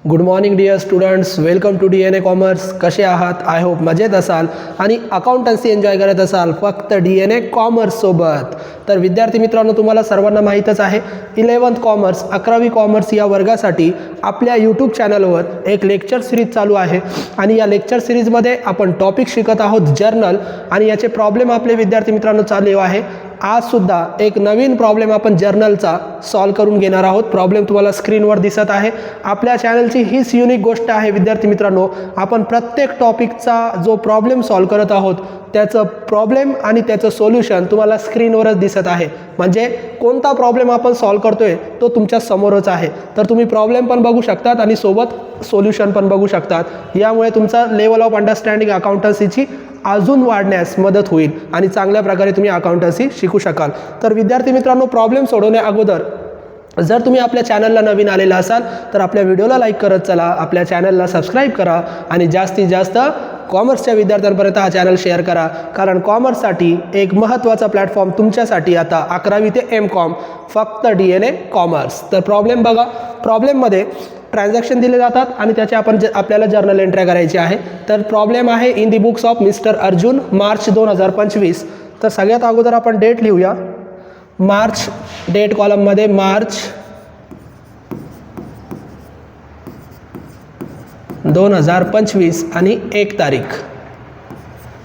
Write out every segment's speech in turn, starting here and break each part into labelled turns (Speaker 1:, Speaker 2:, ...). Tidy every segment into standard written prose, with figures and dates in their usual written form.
Speaker 1: Good morning dear students, welcome to DNA commerce. कसे आहात? I hope मजेत असाल आणि अकाउंटन्सी एन्जॉय करत असाल फक्त DNA कॉमर्ससोबत. तर विद्यार्थी मित्रांनो, तुम्हाला सर्वांना माहीतच आहे 11th कॉमर्स 11वी कॉमर्स या वर्गासाठी आपल्या यूट्यूब चॅनलवर एक लेक्चर सिरीज चालू आहे आणि या लेक्चर सिरीजमध्ये आपण टॉपिक शिकत आहोत जर्नल आणि याचे प्रॉब्लेम आपले विद्यार्थी मित्रांनो चालू आहे. आजसुद्धा एक नवीन प्रॉब्लेम आपण जर्नलचा सॉल्व करून घेणार आहोत. प्रॉब्लेम तुम्हाला स्क्रीनवर दिसत आहे. आपल्या चॅनलची हीच युनिक गोष्ट आहे विद्यार्थी मित्रांनो, आपण प्रत्येक टॉपिकचा जो प्रॉब्लेम सॉल्व करत आहोत त्याचं प्रॉब्लेम आणि त्याचं सोल्युशन तुम्हाला स्क्रीनवरच दिसत आहे. म्हणजे कोणता प्रॉब्लेम आपण सॉल्व करतोय तो तुमच्या समोरच आहे. तर तुम्ही प्रॉब्लेम पण बघू शकतात आणि सोबत सोल्युशन पण बघू शकतात. यामुळे तुमचा लेवल ऑफ अंडरस्टँडिंग अकाउंटन्सीची अजून वाढण्यास मदत होईल आणि चांगल्या प्रकारे तुम्ही अकाउंटन्सी शिकू शकाल. तर विद्यार्थी मित्रांनो, प्रॉब्लेम सोडवण्या अगोदर जर तुम्ही आपल्या चॅनलला नवीन आलेला असाल तर आपल्या व्हिडिओला लाईक करत चला, आपल्या चॅनलला सबस्क्राईब करा आणि जास्तीत जास्त कॉमर्सच्या विद्यार्थ्यांपर्यंत हा चॅनल शेअर करा. कारण कॉमर्ससाठी एक महत्त्वाचा प्लॅटफॉर्म तुमच्यासाठी आता 11वी ते M.Com फक्त DNA कॉमर्स. तर प्रॉब्लेम बघा. प्रॉब्लेममध्ये ट्रान्झॅक्शन दिले जातात आणि त्याचे आपल्याला जर्नल एंट्री करायची आहे. तर प्रॉब्लेम आहे in the books of mister Arjun March 2025. तर सगळ्यात अगोदर आपण डेट लिहूया. मार्च डेट कॉलममध्ये मार्च 2025 आणि 1 तारीख.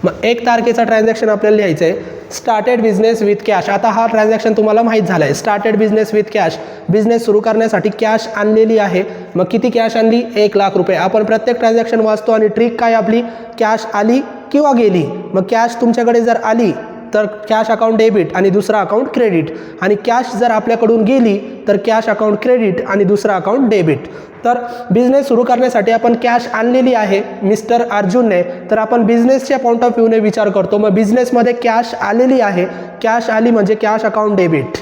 Speaker 1: मग 1 तारखेचा ट्रान्झॅक्शन आपल्याला लिहायचं आहे. Started business with cash. आता हा ट्रान्झॅक्शन तुम्हाला माहीत झाला आहे. Started business with cash, business सुरू करण्यासाठी कॅश आणलेली आहे. मग किती कॅश आणली? 1 लाख रुपये. आपण प्रत्येक ट्रान्झॅक्शन वाचतो आणि ट्रिक काय आपली? कॅश आली किंवा गेली. मग कॅश तुमच्याकडे जर आली तर कॅश अकाउंट डेबिट आणि दुसरा अकाउंट क्रेडिट, आणि कॅश जर आपल्याकडून गेली तर कॅश अकाउंट क्रेडिट आणि दुसरा अकाउंट डेबिट. तर बिझनेस सुरू करण्यासाठी आपण कॅश आणलेली आहे मिस्टर अर्जुनने. तर आपण बिझनेसच्या पॉईंट ऑफ व्ह्यूने विचार करतो. मग बिझनेसमध्ये कॅश आलेली आहे. कॅश आली म्हणजे कॅश अकाउंट डेबिट.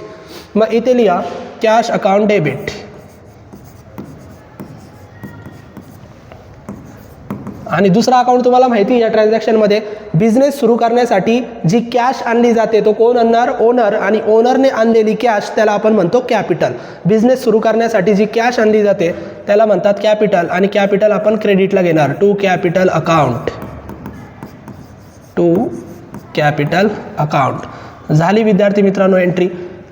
Speaker 1: मग इथे लिहा कॅश अकाउंट डेबिट. आणि दुसरा अकाउंट तुम्हाला माहिती आहे या ट्रान्झॅक्शनमध्ये बिझनेस सुरू करण्यासाठी जी कॅश आणली जाते तो कोण आणणार? ओनर. आणि ओनरने आणलेली कॅश त्याला आपण म्हणतो कॅपिटल. बिझनेस सुरू करण्यासाठी जी कॅश आणली जाते त्याला म्हणतात कॅपिटल, आणि कॅपिटल आपण क्रेडिटला घेणार. To capital account. To capital account झाली विद्यार्थी मित्रांनो एंट्री.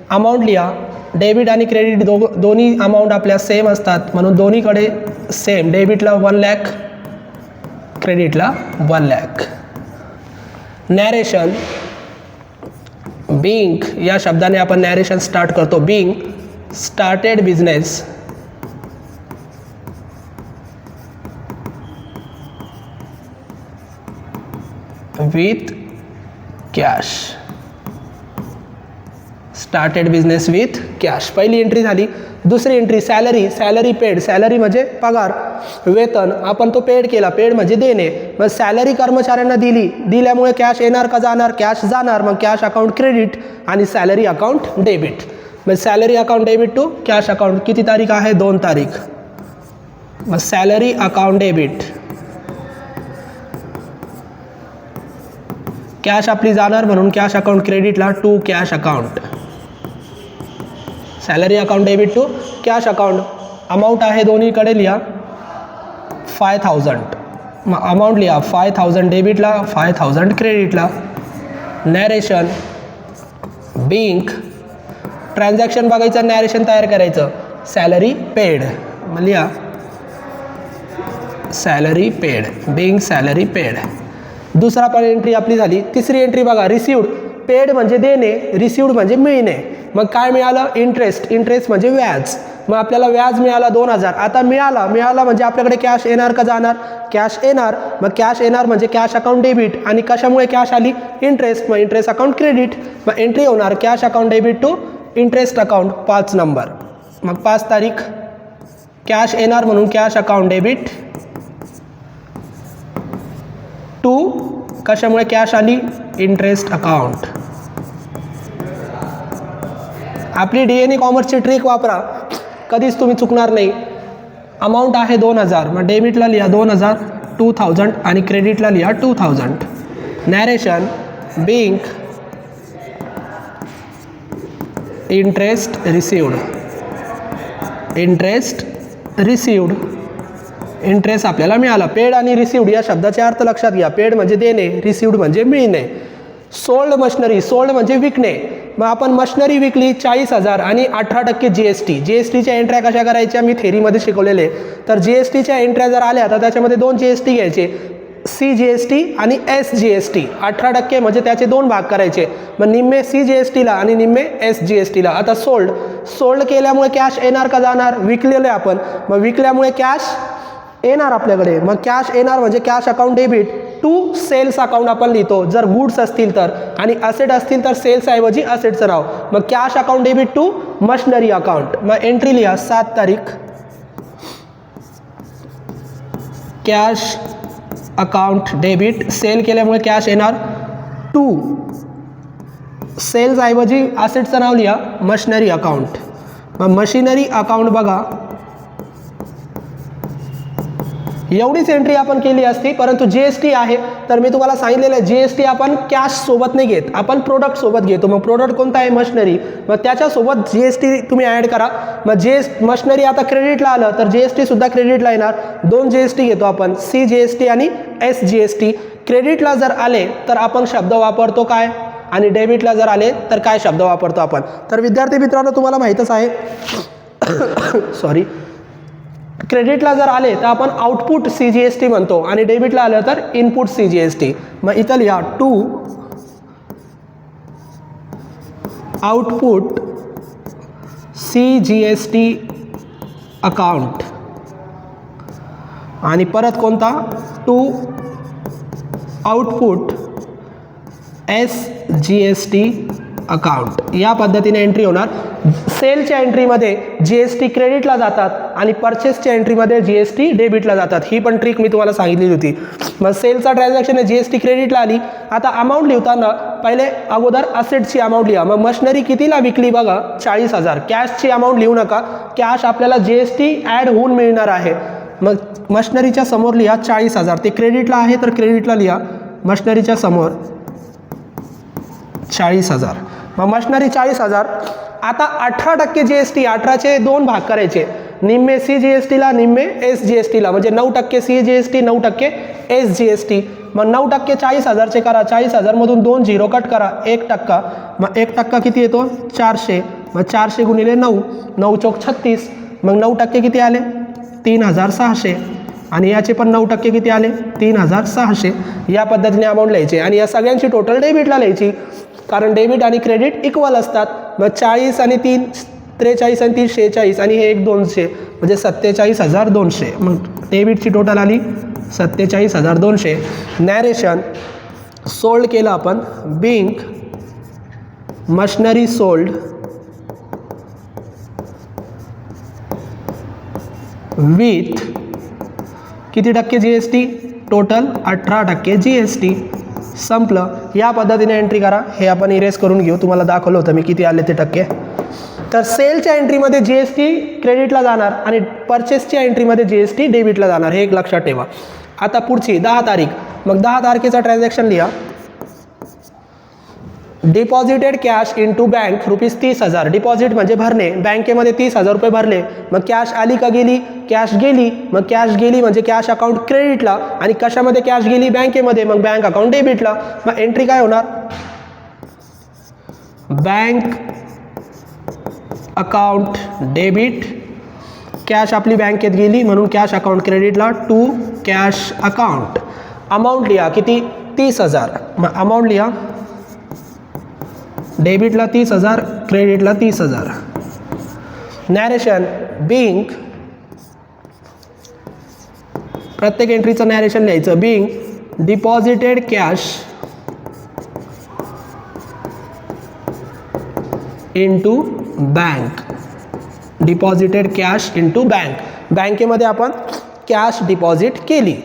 Speaker 1: अमाऊंट लिहा. डेबिट आणि क्रेडिट दोन्ही अमाऊंट आपल्या सेम असतात म्हणून दोन्हीकडे सेम. डेबिटला 1 लाख, क्रेडिटला 1 लाख. नॅरेशन. बिंग या शब्दाने आपण नॅरेशन स्टार्ट करतो. Being started business with cash. Started business with cash. पहिली एंट्री झाली. दुसरी entry salary. Salary paid. Salary म्हणजे पगार, वेतन. आपण तो पेड केला. पेड म्हणजे देणे. मग सॅलरी कर्मचाऱ्यांना दिली. दिल्यामुळे कॅश येणार का जाणार? कॅश जाणार. मग कॅश अकाउंट क्रेडिट आणि सॅलरी अकाउंट डेबिट. मग salary account debit to cash account. किती तारीख आहे? 2 तारीख. मग सॅलरी अकाउंट डेबिट. कॅश आपली जाणार म्हणून कॅश अकाउंट क्रेडिटला to cash account. Salary account debit to cash account. Amount आहे दोन्हीकडे लिहा 5000. मग अमाऊंट लिहा 5000 डेबिटला, 5000 क्रेडिटला. नॅरेशन. बिंग ट्रान्झॅक्शन बघायचं, नॅरेशन तयार करायचं. Salary paid. मग लिहा salary paid. Being salary paid. दुसरा पण एंट्री आपली झाली. तिसरी एंट्री बघा. रिसिव्ड. पेड म्हणजे देणे, रिसिव्ड म्हणजे मिळणे. मग काय मिळालं? इंटरेस्ट. इंटरेस्ट म्हणजे व्याज. मग आपल्याला व्याज मिळाला 2000. आता मिळाला म्हणजे आपल्याकडे कॅश येणार का जाणार? कॅश येणार. मग कॅश येणार म्हणजे कॅश अकाउंट डेबिट. आणि कशामुळे कॅश आली? इंटरेस्ट. मग इंटरेस्ट अकाउंट क्रेडिट. मग एंट्री होणार cash account debit to interest account 5 number. मग 5 तारीख. कॅश येणार म्हणून कॅश अकाउंट डेबिट टू कशामुळे कॅश आली? Interest account. आपली DNA कॉमर्सची ट्रिक वापरा, कधीच तुम्ही चुकणार नाही. अमाऊंट आहे 2000. मग डेबिटला लिहा 2000, 2000 आणि क्रेडिटला लिहा 2000. Narration. Being interest received. Interest received. Interest आपल्याला मिळाला. पेड आणि रिसिव्ड या शब्दाचे अर्थ लक्षात घ्या. पेड म्हणजे देणे, रिसिव्ड म्हणजे मिळणे. सोल्ड मशिनरी, सोल्ड म्हणजे विकणे. मग आपण मशिनरी विकली 40,000 आणि 18% GST. GSTच्या एंट्र्या कशा करायच्या मी थेरीमध्ये शिकवलेले. तर GSTच्या एंट्र्या जर आल्या तर त्याच्यामध्ये 2 GST घ्यायचे, CGST आणि SGST. 18% म्हणजे त्याचे 2 भाग करायचे. मग निम्मे CGSTला आणि निम्मे SGSTला. आता सोल्ड केल्यामुळे कॅश येणार का जाणार? विकलेले आपण, मग विकल्यामुळे कॅश येणार आपल्याकडे. मग कॅश येणार म्हणजे cash account debit to sales account आपण लिहितो जर गुड्स असतील तर, आणि असेट असतील तर सेल्स ऐवजी असेटचं नाव. मग cash account debit to machinery account. मग एंट्री लिहा 7 तारीख. कॅश अकाउंट डेबिट, सेल केल्यामुळे कॅश येणार टू सेल्स ऐवजी असेटचं नाव लिहा मशिनरी अकाउंट. मग मशिनरी अकाउंट बघा एवढीच एंट्री आपण केली असती, परंतु GST आहे तर मी तुम्हाला सांगितलेलं आहे GST आपण कॅश सोबत नाही घेत, आपण प्रोडक्ट सोबत घेतो. मग प्रोडक्ट कोणता आहे? मशिनरी. मग त्याच्यासोबत GST तुम्ही ॲड करा. मग मशिनरी आता क्रेडिटला आलं तर GST सुद्धा क्रेडिटला येणार. 2 GST घेतो आपण, CGST आणि SGST. क्रेडिटला जर आले तर आपण शब्द वापरतो काय, आणि डेबिटला जर आले तर काय शब्द वापरतो आपण? तर विद्यार्थी मित्रांनो तुम्हाला माहीतच आहे सॉरी, क्रेडिटला जर आले तर आपण आउटपुट CGST म्हणतो आणि डेबिटला आलं तर इनपुट CGST. मग इथं लिहा टू आउटपुट CGST अकाउंट, आणि परत कोणता? To output SGST account. या पद्धतीने एंट्री होणार. सेलच्या एंट्रीमध्ये GST क्रेडिटला जातात आणि परचेसच्या एंट्रीमध्ये GST डेबिटला जातात. ही पण ट्रिक मी तुम्हाला सांगितली होती. मग सेलचा ट्रान्झॅक्शन आहे GST क्रेडिटला आली. आता अमाऊंट लिहिताना पहिले अगोदर असेटची अमाऊंट लिहा. मग मशिनरी कितीला विकली बघा 40,000. कॅशची अमाऊंट लिहू नका, कॅश आपल्याला GST ॲड होऊन मिळणार आहे. मग मशिनरीच्या समोर लिहा 40,000. ते क्रेडिटला आहे तर क्रेडिटला लिहा मशिनरीच्या समोर 40,000. मग मशिनरी 40,000. आता 18% GST, 18चे 2 भाग करायचे, निम्मे CGSTला निम्मे SGSTला, म्हणजे 9% CGST 9% SGST. मग 9% 40,000चे करा, 40,000मधून 2 झिरो कट करा, 1%. मग 1% किती येतो? 400. मग 400 गुणिले 9, 9 चौक 36. मग 9% किती आले? 3,600. आणि याचे पण 9% किती आले? 3,600. या पद्धतीने अमाऊंट लिहायचे आणि या सगळ्यांची टोटल डेबिटला लिहायची, कारण डेबिट आणि क्रेडिट इक्वल असतात. मग 40 आणि 3 43 आणि 3 46 आणि हे 1 200 म्हणजे 47,200. मग डेबिटची टोटल आली 47,200. नॅरेशन सोल्ड केलं आपण, बिंग मशिनरी सोल्ड विथ किती टक्के GST? Total 18% GST. संपलं. या पद्धतीने एंट्री करा. हे आपण इरेज करून घेऊ, तुम्हाला दाखवलं होतं मी किती आले ते टक्के. तर सेलच्या एंट्रीमध्ये GST क्रेडिटला जाणार आणि परचेसच्या एंट्रीमध्ये GST डेबिटला जाणार, हे एक लक्षात ठेवा. आता पुढची 10 तारीख. मग 10 तारखेचा ट्रान्झॅक्शन लिहा. Deposited cash into bank ₹30,000. Deposit म्हणजे भरणे, बँकेमध्ये 30,000 रुपये भरले. मग कॅश आली का गेली? कॅश गेली. मग कॅश गेली म्हणजे कॅश अकाउंट क्रेडिटला, आणि कशामध्ये कॅश गेली? बँकेमध्ये. मग बँक अकाउंट डेबिटला. मग एंट्री काय होणार? Bank account debit. कॅश आपली बँकेत गेली म्हणून कॅश अकाउंट क्रेडिटला टू कॅश अकाउंट. अमाऊंट लिहा किती? 30,000. मग अमाऊंट लिहा डेबिटला 30,000, क्रेडिटला 30,000. नॅरेशन बिंग, प्रत्येक एंट्रीचं नॅरेशन लिहायचं. Being deposited cash into bank. Deposited cash into bank. बँकेमध्ये आपण कॅश डिपॉझिट केली.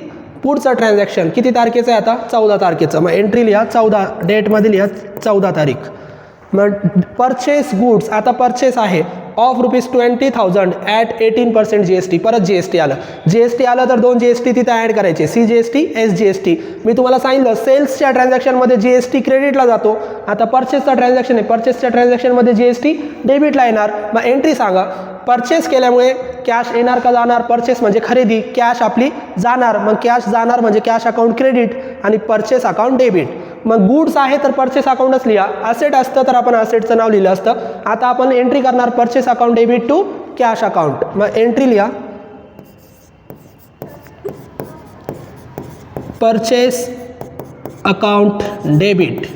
Speaker 1: पुढचं ट्रान्झॅक्शन किती तारखेचं आहे आता? 14 तारखेचं. मग एंट्री लिहा 14, डेटमध्ये लिहा 14 तारीख. मग परचेस गुड्स, आता परचेस आहे ऑफ ₹20,000 ॲट 18% GST. परत GST आलं. GST आलं तर 2 GST तिथं ॲड करायचे, CGST SGST. मी तुम्हाला सांगितलं सेल्सच्या ट्रान्झॅक्शनमध्ये GST क्रेडिटला जातो. आता परचेसचा ट्रान्झॅक्शन आहे, परचेसच्या ट्रान्झॅक्शनमध्ये GST डेबिटला येणार. मग एंट्री सांगा. परचेस केल्यामुळे कॅश येणार का जाणार, परचेस म्हणजे खरेदी, कॅश आपली जाणार, मग कॅश जाणार म्हणजे कॅश अकाउंट क्रेडिट आणि परचेस अकाउंट डेबिट. मग गुड्स आहे तर परचेस अकाउंटच लिहा, असेट असतं तर आपण असेटचं नाव लिहिलं असतं. आता आपण एंट्री करणार purchase account debit to cash account. मग एंट्री लिहा purchase account debit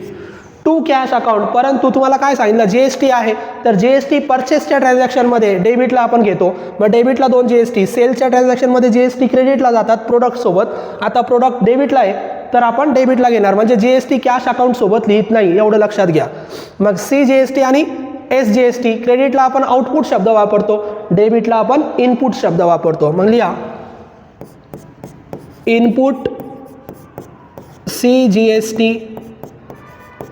Speaker 1: to cash account. परंतु तुम्हाला काय सांगितलं, जीएसटी आहे तर जीएसटी परचेसच्या ट्रान्झॅक्शनमध्ये डेबिटला आपण घेतो. मग डेबिटला 2 जीएसटी, सेलच्या ट्रान्झॅक्शनमध्ये जीएसटी क्रेडिटला जातात प्रोडक्टसोबत. आता प्रोडक्ट डेबिटला आहे तर आपण डेबिटला घेणार, म्हणजे जीएसटी कॅश अकाउंटसोबत लिहित नाही, एवढं लक्षात घ्या. मग सी जीएसटी आणि एस जीएसटी, क्रेडिटला आपण आउटपुट शब्द वापरतो, डेबिटला आपण इनपुट शब्द वापरतो. मग लिहा input C GST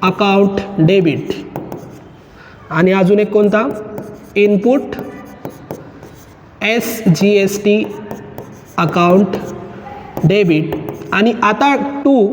Speaker 1: account debit आणि अजून एक कोणता, input S GST account debit. आणि आता टू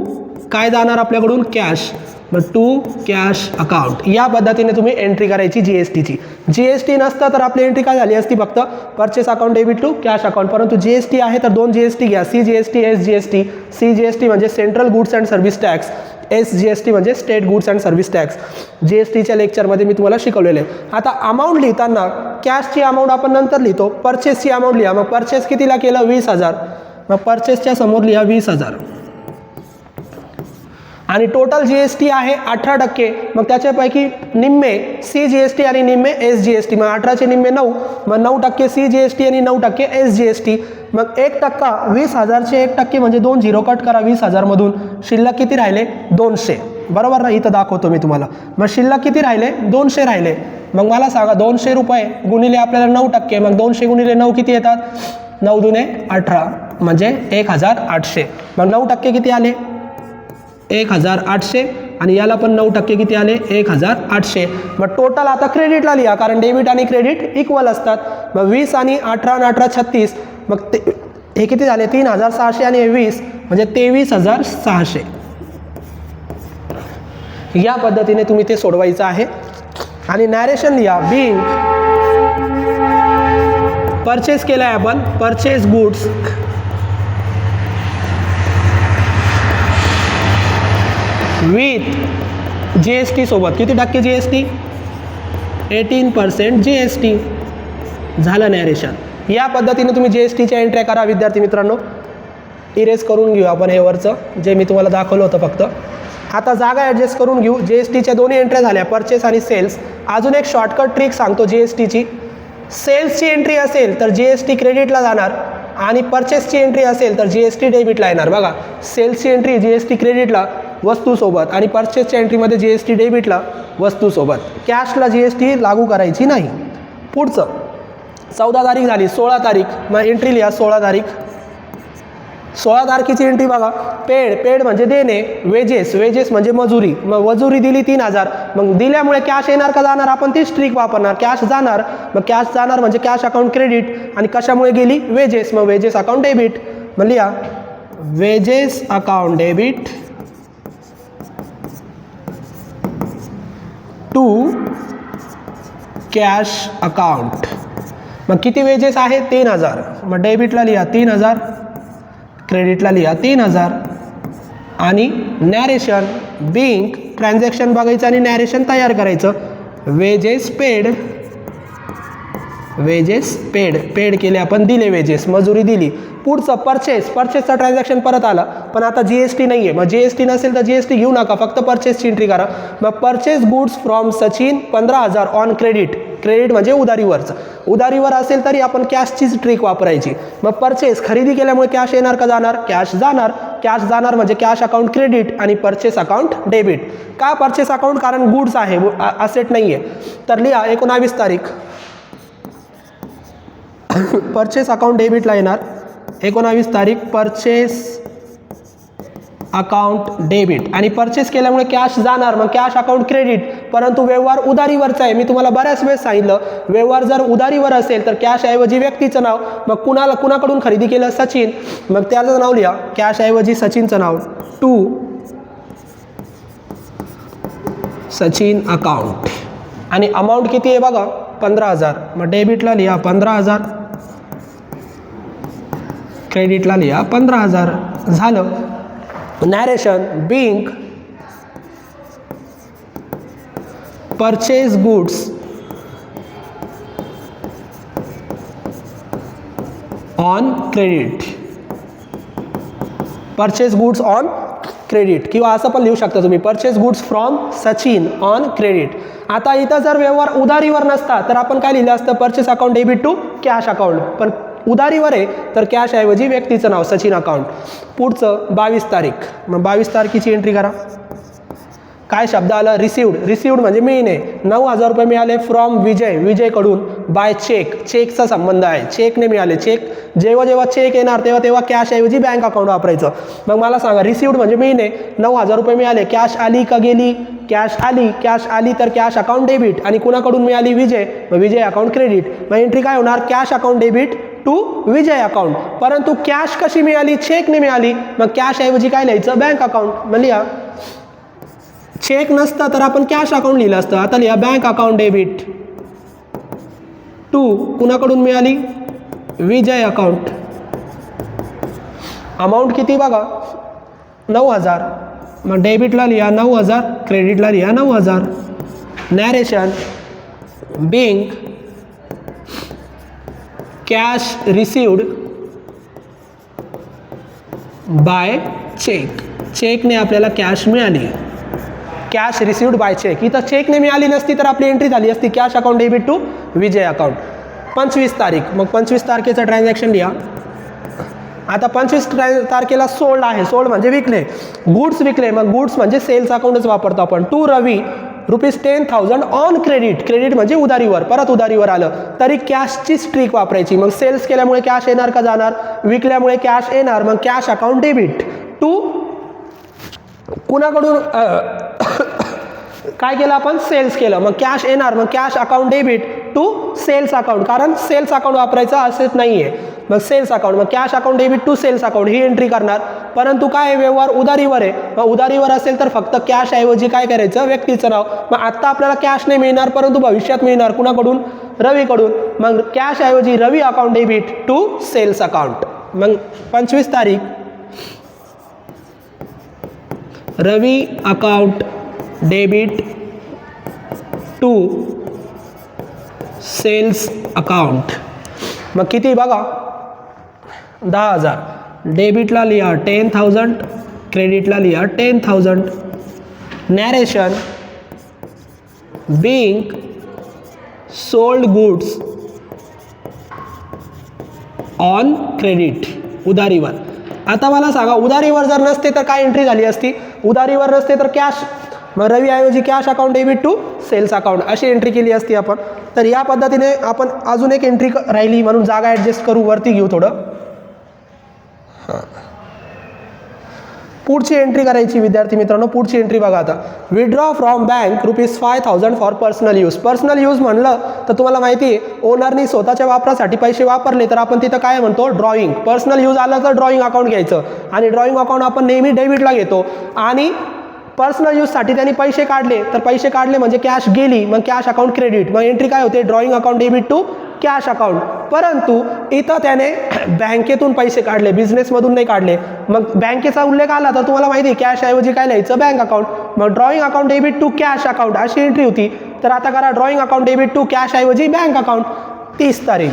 Speaker 1: काय जाणार आपल्याकडून, कॅश, मग टू कॅश अकाउंट. या पद्धतीने तुम्ही एंट्री करायची जीएसटीची. जीएसटी नसतं तर आपली एंट्री काय झाली असती, फक्त purchase account debit to cash account. परंतु जीएसटी आहे तर 2 जीएसटी घ्या, C GST S GST. C GST म्हणजे central goods and service tax, S GST म्हणजे state goods and service tax. जीएसटीच्या लेक्चरमध्ये मी तुम्हाला शिकवलेलं आहे. आता अमाऊंट लिहिताना कॅशची अमाऊंट आपण नंतर लिहितो, परचेसची अमाऊंट लिहा. मग परचेस कितीला केलं, 20,000. मग परचेसच्या समोर लिहा 20,000 आणि टोटल जीएसटी आहे 18%. मग त्याच्यापैकी निम्मे सी जीएसटी आणि निम्मे एस जीएसटी. मग 18चे निम्मे 9, मग 9% सी जीएसटी आणि 9% एस जीएसटी. मग 1%, 20,000चे 1% म्हणजे 2 झिरो कट करा 20,000 मधून, शिल्लक किती राहिले, 200. बरोबर ना, इथं दाखवतो मी तुम्हाला. मग शिल्लक किती राहिले, 200 राहिले. मग मला सांगा 200 रुपये गुणिले आपल्याला 9%, मग 200 गुणिले 9 किती येतात, 9 दुने 18 म्हणजे 1,800. मग 9% किती आले, 1,800 आणि याला पण 9% किती आले, 1,800. मग टोटल आता क्रेडिटला लिहा, कारण डेबिट आणि क्रेडिट इक्वल असतात. मग 20 आणि 18 आणि 18 36, मग हे किती झाले, 3,600 आणि 20 म्हणजे 23,600. या पद्धतीने तुम्ही ते सोडवायचं आहे. आणि नॅरेशन लिहा, बिंग परचेस केलं आहे आपण, परचेस गुड्स विथ जीएसटी सोबत. किती टक्के जीएसटी, 18% जीएसटी. झालं नॅरेशन. या पद्धतीने तुम्ही जीएसटीच्या एंट्री करा विद्यार्थी मित्रांनो. इरेज करून घेऊ आपण हे वरचं जे मी तुम्हाला दाखवलं होतं फक्त. आता जागा ॲडजस्ट करून घेऊ. जीएसटीच्या दोन्ही एंट्र्या झाल्या, परचेस आणि सेल्स. अजून एक शॉर्टकट ट्रिक सांगतो जीएसटीची. सेल्सची एंट्री असेल तर जीएसटी क्रेडिटला जाणार आणि परचेसची एंट्री असेल तर जीएसटी डेबिटला येणार. बघा, सेल्सची एंट्री जीएसटी क्रेडिटला वस्तूसोबत आणि परचेसच्या एंट्रीमध्ये जीएसटी डेबिटला वस्तूसोबत. कॅशला जीएसटी लागू करायची नाही. पुढचं 14 तारीख झाली, 16 तारीख. मग एंट्री लिहा 16 तारीख. 16 तारखेची एंट्री बघा, पेड म्हणजे देणे, वेजेस म्हणजे मजुरी. मग मजुरी दिली 3,000. मग दिल्यामुळे कॅश येणार का जाणार, आपण ती ट्रिक वापरणार, कॅश जाणार. मग कॅश जाणार म्हणजे कॅश अकाउंट क्रेडिट आणि कशामुळे गेली, वेजेस. मग वेजेस अकाउंट डेबिट. मग लिहा wages account debit to cash account. मग किती वेजेस आहे, 3,000. मग डेबिटला लिहा 3,000, क्रेडिटला लिहा 3,000 आणि नॅरेशन बिंग ट्रान्झॅक्शन बघायचं आणि नॅरेशन तयार करायचं. वेजेस पेड केले आपण, दिले वेजेस, मजुरी दिली. पुढचं परचेसचा ट्रान्झॅक्शन परत आला, पण आता जीएसटी नाही आहे. मग जीएसटी नसेल तर जीएसटी घेऊ नका, फक्त परचेसची एंट्री करा. मग purchase goods from Sachin 15,000 on credit म्हणजे उधारीवरचं. उधारीवर असेल तरी आपण कॅशचीच ट्रिक वापरायची. मग परचेस खरेदी केल्यामुळे कॅश येणार का जाणार, कॅश जाणार म्हणजे कॅश अकाउंट क्रेडिट आणि परचेस अकाउंट डेबिट. का परचेस अकाउंट, कारण गुड्स आहे, असेट नाही आहे. तर लिहा 19 तारीख परचेस अकाउंट डेबिटला येणार. 19 तारीख परचेस अकाउंट डेबिट आणि परचेस केल्यामुळे कॅश जाणार, मग कॅश अकाउंट क्रेडिट. परंतु व्यवहार उधारीवरचा आहे. मी तुम्हाला बऱ्याच वेळेस सांगितलं, व्यवहार जर उधारीवर असेल तर कॅश ऐवजी व्यक्तीचं नाव. मग कुणाकडून खरेदी केलं, सचिन. मग त्याचं नाव लिहा, कॅश ऐवजी सचिनचं नाव, टू सचिन अकाउंट. आणि अमाऊंट किती आहे बघा, 15,000. मग डेबिटला लिहा 15,000, क्रेडिटला लिहा 15,000. झालं. Narration being purchase goods on credit. Purchase goods on credit किंवा असं पण लिहू शकता तुम्ही purchase goods from Sachin on credit. आता इथं जर व्यवहार उधारीवर नसता तर आपण काय लिहिलं असतं, purchase account debit to cash account. पण उधारीवर आहे तर कॅश ऐवजी व्यक्तीचं नाव सचिन अकाउंट. पुढचं 22 तारीख. मग 22 तारखेची एंट्री करा. काय शब्द आला, रिसिव्ड. रिसिव्ड म्हणजे मिळणे. 9,000 रुपये मिळाले फ्रॉम विजय, विजयकडून बाय चेक. चेकचा संबंध आहे, चेकने मिळाले. चेक जेव्हा जेव्हा चेक येणार तेव्हा तेव्हा कॅश ऐवजी बँक अकाउंट वापरायचं. मग मला सांगा, रिसिव्ड म्हणजे मिळणे. 9,000 रुपये मिळाले. कॅश आली का गेली? कॅश आली. कॅश आली तर कॅश अकाउंट डेबिट. आणि कुणाकडून मिळाली? विजय. मग विजय अकाउंट क्रेडिट. मग एंट्री काय होणार, cash account debit to Vijay account. परंतु कॅश कशी मिळाली? चेकने मिळाली. मग कॅश ऐवजी काय लिहायचं, बँक अकाउंट. मग लिहा. चेक नसतं तर आपण कॅश अकाउंट लिहिलं असतं. आता लिहा बँक अकाउंट डेबिट टू कुणाकडून मिळाली? विजय अकाउंट. अमाऊंट किती बघा, 9,000. मग डेबिटला लिहा 9,000, क्रेडिटला लिहा 9,000. Narration being cash received by cheque. चेकने आपल्याला कॅश मिळाली. Cash received by cheque. इथं चेकने मिळाली नसती तर आपली एंट्री झाली असती cash account debit to Vijay account. 25 तारीख. मग 25 तारखेचं ट्रान्झॅक्शन लिहा. आता 25 तारखेला सोल्ड आहे. सोल्ड म्हणजे विकले, गुड्स विकले. मग गुड्स म्हणजे सेल्स अकाउंटच वापरतो आपण. To Ravi ₹10,000 on credit. Credit म्हणजे उधारीवर, परत उधारीवर आलं तरी कॅशची स्ट्रीक वापरायची. मग सेल्स केल्यामुळे कॅश येणार का जाणार? विकल्यामुळे कॅश येणार. मग कॅश अकाउंट डेबिट टू कुणाकडून काय केलं आपण, सेल्स केलं. मग कॅश येणार. मग cash account debit to sales account, कारण सेल्स अकाउंट वापरायचं असेच नाही आहे. मग सेल्स अकाउंट, मग cash account debit to sales account ही एंट्री करणार. परंतु काय व्यवहार उधारीवर आहे. मग उधारीवर असेल तर फक्त कॅश ऐवजी काय करायचं, व्यक्तीचं नाव. मग आत्ता आपल्याला कॅश नाही मिळणार परंतु भविष्यात मिळणार. कुणाकडून? रवीकडून. मग कॅश ऐवजी Ravi account debit to sales account. मग 25 तारीख Ravi account debit to sales account. मग किती बघा, 10,000. डेबिटला लिहा 10,000, क्रेडिटला लिहा 10,000. Narration being sold goods on credit उधारीवर. आता मला सांगा, उधारीवर जर नसते तर काय एंट्री झाली असती? उधारीवर नसते तर कॅश. मग रवी ऐवजी cash account debit to sales account अशी एंट्री केली असती आपण. तर या पद्धतीने आपण अजून एक एंट्री राहिली म्हणून जागा ॲडजस्ट करू, वरती घेऊ थोडं. पुढची एंट्री करायची विद्यार्थी मित्रांनो. पुढची एंट्री बघा. आता withdraw from bank ₹5,000 for personal use. Personal use म्हणलं तर तुम्हाला माहिती आहे, ओनरनी स्वतःच्या वापरासाठी पैसे वापरले तर आपण तिथं काय म्हणतो, ड्रॉइंग. पर्सनल यूज आलं तर ड्रॉइंग अकाउंट घ्यायचं. आणि ड्रॉइंग अकाउंट आपण नेहमी डेबिटला घेतो. आणि पर्सनल यूजसाठी त्यांनी पैसे काढले तर पैसे काढले म्हणजे कॅश गेली. मग कॅश अकाउंट क्रेडिट. मग एंट्री काय होते, drawing account debit to cash account. परंतु इथं त्याने बँकेतून पैसे काढले, बिझनेसमधून नाही काढले. मग बँकेचा उल्लेख आला तर तुम्हाला माहिती आहे कॅश ऐवजी काय लिहायचं, बँक अकाउंट. मग drawing account debit to cash account अशी एंट्री होती. तर आता करा drawing account debit to cash ऐवजी बँक अकाउंट. 30 तारीख.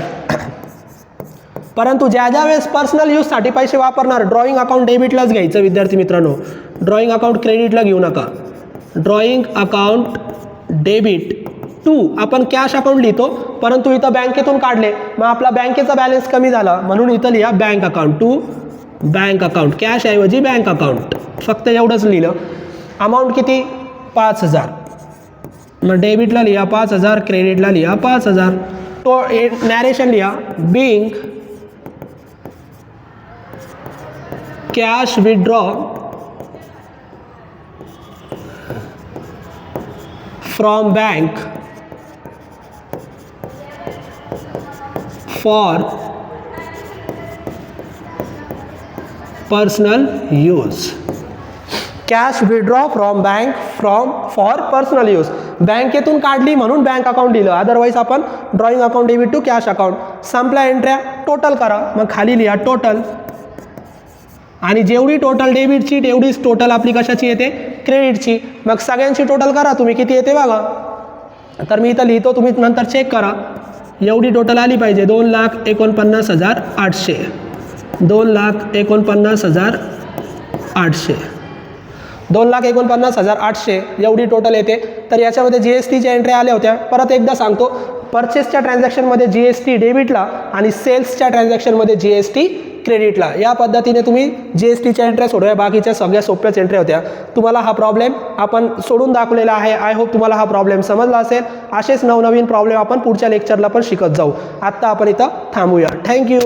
Speaker 1: परंतु ज्या ज्या वेळेस पर्सनल यूजसाठी पैसे वापरणार ड्रॉइंग अकाउंट डेबिटलाच घ्यायचं विद्यार्थी मित्रांनो. ड्रॉइंग अकाउंट क्रेडिटला घेऊ नका. ड्रॉइंग अकाउंट डेबिट टू आपण कॅश अकाउंट लिहितो, परंतु इथं बँकेतून काढले मग आपला बँकेचा बॅलन्स कमी झाला म्हणून इथं लिहा bank account to bank account. Cash ऐवजी बँक अकाउंट. फक्त एवढंच लिहिलं. अमाऊंट किती, 5,000. मग डेबिटला लिहा 5,000, क्रेडिटला लिहा 5,000. तो नॅरेशन लिहा being cash withdraw from bank for personal use. Cash withdraw from bank for personal use. बँकेतून काढली म्हणून बँक अकाउंट दिलं, अदरवाईज आपण drawing account debit to cash account. संपल्या एंट्र्या, टोटल करा. मग खाली लिहा टोटल, आणि जेवढी टोटल डेबिटची तेवढीच टोटल आपली कशाची येते, क्रेडिटची. मग सगळ्यांची टोटल करा तुम्ही, किती येते बघा. तर मी इथं लिहितो, तुम्ही नंतर चेक करा. एवढी टोटल आली पाहिजे, 2,49,800. 2,49,800. 2,49,800 एवढी टोटल येते. तर याच्यामध्ये जी एस टीच्या एंट्री आल्या होत्या. परत एकदा सांगतो, परचेसच्या ट्रान्झॅक्शनमध्ये जी एस टी डेबिटला आणि सेल्सच्या ट्रान्झॅक्शनमध्ये जी एस टी क्रेडिटला. या पद्धतीने तुम्ही जी एस टीच्या एंट्र्या सोडवा. बाकीच्या सगळ्या सोप्याच एंट्र्या होत्या. तुम्हाला हा प्रॉब्लेम आपण सोडून दाखवलेला आहे. आय होप तुम्हाला हा प्रॉब्लेम समजला असेल. असेच नवनवीन प्रॉब्लेम आपण पुढच्या लेक्चरला पण शिकत जाऊ. आत्ता आपण इथं थांबूया. थँक्यू.